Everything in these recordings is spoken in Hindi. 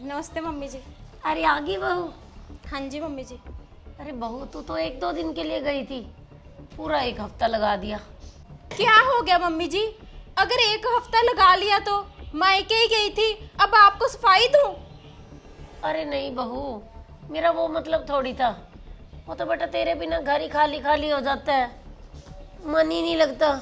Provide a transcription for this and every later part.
नमस्ते मम्मी जी। अरे आ गई बहू। हाँ जी मम्मी जी। अरे बहू तू तो एक दो दिन के लिए गई थी, पूरा एक हफ्ता लगा दिया। क्या हो गया मम्मी जी? अगर एक हफ्ता लगा लिया तो मायके ही गई थी, अब आपको सफाई दूं? अरे नहीं बहू, मेरा वो मतलब थोड़ी था। वो तो बेटा तेरे बिना घर ही खाली खाली हो जाता है, मन ही नहीं लगता।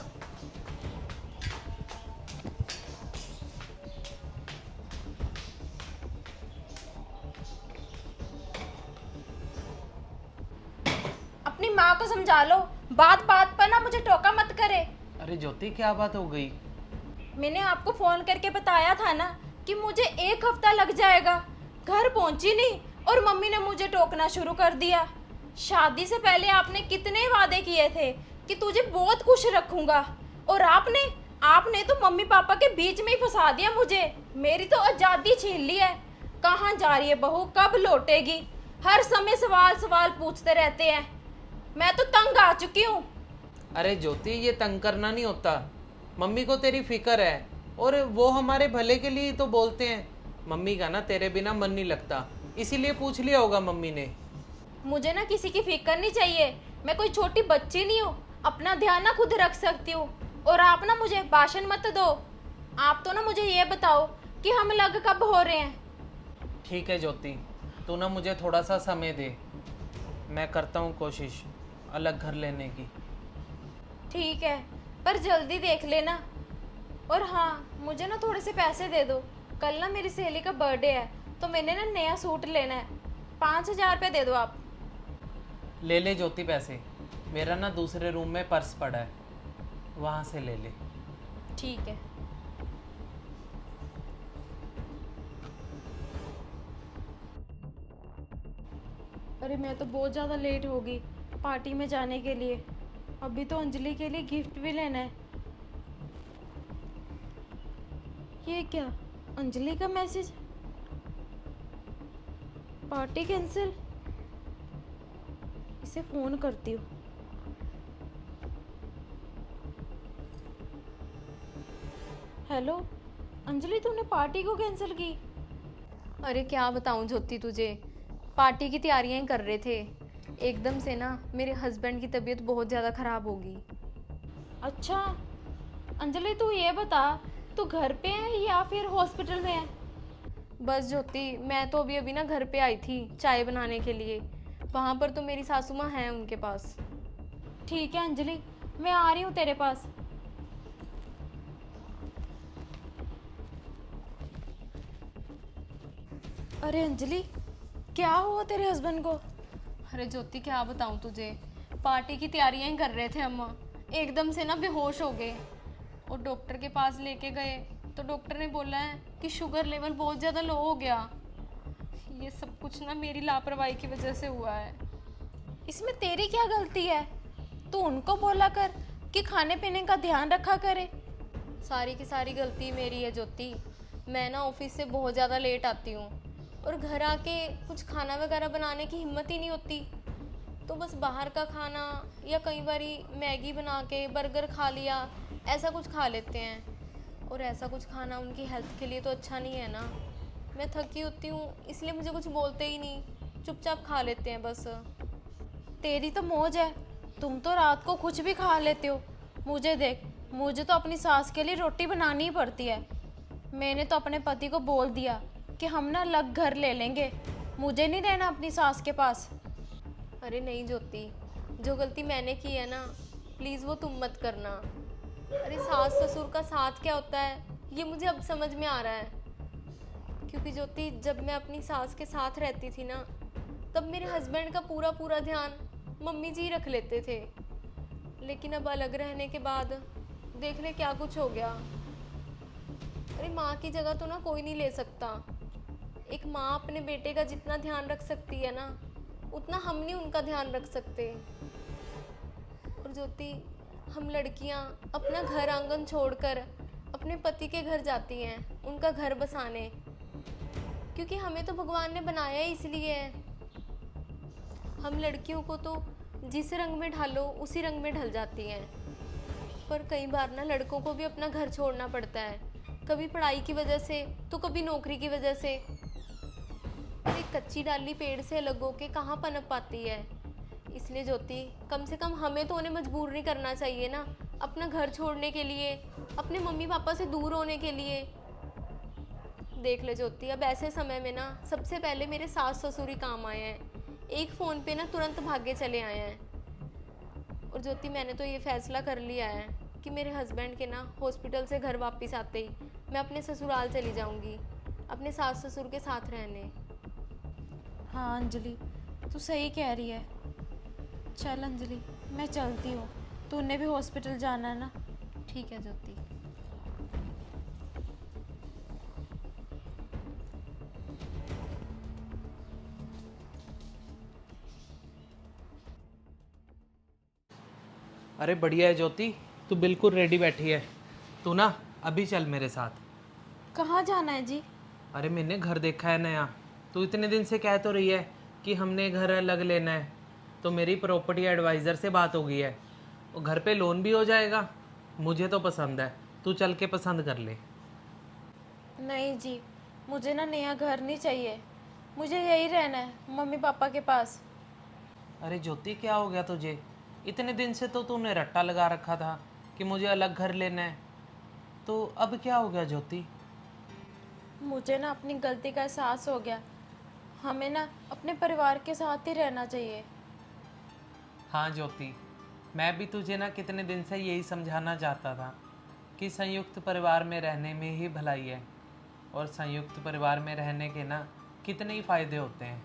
अपनी माँ को समझा लो, बात बात पर ना मुझे टोका मत करे। अरे ज्योति, क्या बात हो गई? मैंने आपको फोन करके बताया था ना कि मुझे एक हफ्ता लग जाएगा। घर पहुंची नहीं और मम्मी ने मुझे टोकना शुरू कर दिया। शादी से पहले आपने कितने वादे किए थे कि तुझे बहुत खुश रखूंगा, और आपने तो मम्मी पापा के बीच में ही फंसा दिया मुझे। मेरी तो आजादी छीन ली है। कहाँ जा रही है बहू, कब लौटेगी? हर समय सवाल सवाल पूछते रहते हैं। मैं तो तंग आ चुकी हूँ। अरे ज्योति, ये तंग करना नहीं होता। मम्मी को तेरी फिक्र है और वो हमारे भले के लिए ही तो बोलते हैं। मम्मी का ना तेरे बिना मन नहीं लगता, इसीलिए पूछ लिया होगा मम्मी ने। मुझे ना किसी की फिक्र नहीं चाहिए। मैं कोई छोटी बच्ची नहीं हूँ, अपना ध्यान ना खुद रख सकती हूँ। और आप ना मुझे भाषण मत दो। आप तो ना मुझे ये बताओ कि हम अलग कब हो रहे हैं? ठीक है ज्योति, तू ना मुझे थोड़ा सा समय दे, मैं करता हूँ कोशिश अलग घर लेने की। ठीक है, पर जल्दी देख लेना। और हाँ, मुझे ना थोड़े से पैसे दे दो। कल ना मेरी सहेली का बर्थडे है, तो मैंने ना नया सूट लेना है। 5,000 रुपये दे दो आप। ले ले ज्योति पैसे, मेरा ना दूसरे रूम में पर्स पड़ा है, वहाँ से ले ले। ठीक है। अरे मैं तो बहुत ज़्यादा लेट हो गई पार्टी में जाने के लिए। अभी तो अंजलि के लिए गिफ्ट भी लेना है। ये क्या, अंजलि का मैसेज? Party cancel. इसे फ़ोन करती हूँ। हेलो अंजलि, तूने पार्टी को कैंसिल की? अरे क्या बताऊं ज्योति तुझे, पार्टी की तैयारियां ही कर रहे थे। एकदम से ना मेरे हस्बैंड की तबीयत बहुत ज़्यादा ख़राब होगी। अच्छा अंजलि, तू ये बता, तू घर पे है या फिर हॉस्पिटल में है? बस ज्योति, मैं तो अभी अभी ना घर पे आई थी चाय बनाने के लिए। वहाँ पर तो मेरी सासू माँ हैं उनके पास। ठीक है अंजलि, मैं आ रही हूँ तेरे पास। अरे अंजलि, क्या हुआ तेरे हस्बैंड को? अरे ज्योति क्या बताऊं तुझे, पार्टी की तैयारियां ही कर रहे थे हम, एकदम से ना बेहोश हो गए। और डॉक्टर के पास लेके गए तो डॉक्टर ने बोला है कि शुगर लेवल बहुत ज़्यादा लो हो गया। ये सब कुछ ना मेरी लापरवाही की वजह से हुआ है। इसमें तेरी क्या गलती है? तू उनको बोला कर कि खाने पीने का ध्यान रखा करे। सारी की सारी गलती मेरी है ज्योति। मैं ना ऑफिस से बहुत ज़्यादा लेट आती हूँ और घर आके कुछ खाना वगैरह बनाने की हिम्मत ही नहीं होती। तो बस बाहर का खाना या कई बारी मैगी बना के बर्गर खा लिया, ऐसा कुछ खा लेते हैं। और ऐसा कुछ खाना उनकी हेल्थ के लिए तो अच्छा नहीं है ना। मैं थकी होती हूँ इसलिए मुझे कुछ बोलते ही नहीं, चुपचाप खा लेते हैं बस। तेरी तो मौज है, तुम तो रात को कुछ भी खा लेते हो। मुझे देख, मुझे तो अपनी सास के लिए रोटी बनानी ही पड़ती है। मैंने तो अपने पति को बोल दिया कि हम ना अलग घर ले लेंगे, मुझे नहीं रहना अपनी सास के पास। अरे नहीं ज्योति, जो गलती मैंने की है ना, प्लीज़ वो तुम मत करना। अरे सास ससुर का साथ क्या होता है ये मुझे अब समझ में आ रहा है। क्योंकि ज्योति, जब मैं अपनी सास के साथ रहती थी ना, तब मेरे हस्बैंड का पूरा पूरा ध्यान मम्मी जी रख लेते थे। लेकिन अब अलग रहने के बाद देख ले क्या कुछ हो गया। अरे माँ की जगह तो ना कोई नहीं ले सकता। एक माँ अपने बेटे का जितना ध्यान रख सकती है ना, उतना हम नहीं उनका ध्यान रख सकते। और ज्योति, हम लड़कियाँ अपना घर आंगन छोड़कर अपने पति के घर जाती हैं उनका घर बसाने, क्योंकि हमें तो भगवान ने बनाया ही इसलिए है। हम लड़कियों को तो जिस रंग में ढालो उसी रंग में ढल जाती हैं। पर कई बार ना लड़कों को भी अपना घर छोड़ना पड़ता है, कभी पढ़ाई की वजह से तो कभी नौकरी की वजह से। और एक कच्ची डाली पेड़ से अलग होके कहाँ पनप पाती है। इसलिए ज्योति, कम से कम हमें तो उन्हें मजबूर नहीं करना चाहिए ना, अपना घर छोड़ने के लिए, अपने मम्मी पापा से दूर होने के लिए। देख ले ज्योति, अब ऐसे समय में ना सबसे पहले मेरे सास ससुर ही काम आए हैं। एक फ़ोन पे ना तुरंत भागे चले आए हैं। और ज्योति, मैंने तो ये फैसला कर लिया है कि मेरे हस्बैंड के ना हॉस्पिटल से घर वापस आते ही मैं अपने ससुराल चली जाऊंगी, अपने सास ससुर के साथ रहने। हाँ अंजलि, तू सही कह रही है। चल अंजलि, मैं चलती हूँ, तूने भी हॉस्पिटल जाना है ना। ठीक है ज्योति। अरे बढ़िया है ज्योति, तू बिल्कुल रेडी बैठी है। तू ना अभी चल मेरे साथ। कहाँ जाना है जी? अरे मैंने घर देखा है नया। तू इतने दिन से कह तो रही है कि हमने घर अलग लेना है, तो मेरी प्रॉपर्टी एडवाइज़र से बात हो गई है, और घर पे लोन भी हो जाएगा। मुझे तो पसंद है, तू चल के पसंद कर ले। नहीं जी, मुझे ना नया घर नहीं चाहिए, मुझे यही रहना है मम्मी पापा के पास। अरे ज्योति, क्या हो गया तुझे? इतने दिन से तो तूने रट्टा लगा रखा था कि मुझे अलग घर लेना है, तो अब क्या हो गया ज्योति? मुझे ना अपनी गलती का एहसास हो गया, हमें ना अपने परिवार के साथ ही रहना चाहिए। हाँ ज्योति, मैं भी तुझे ना कितने दिन से यही समझाना चाहता था कि संयुक्त परिवार में रहने में ही भलाई है, और संयुक्त परिवार में रहने के ना कितने ही फायदे होते हैं।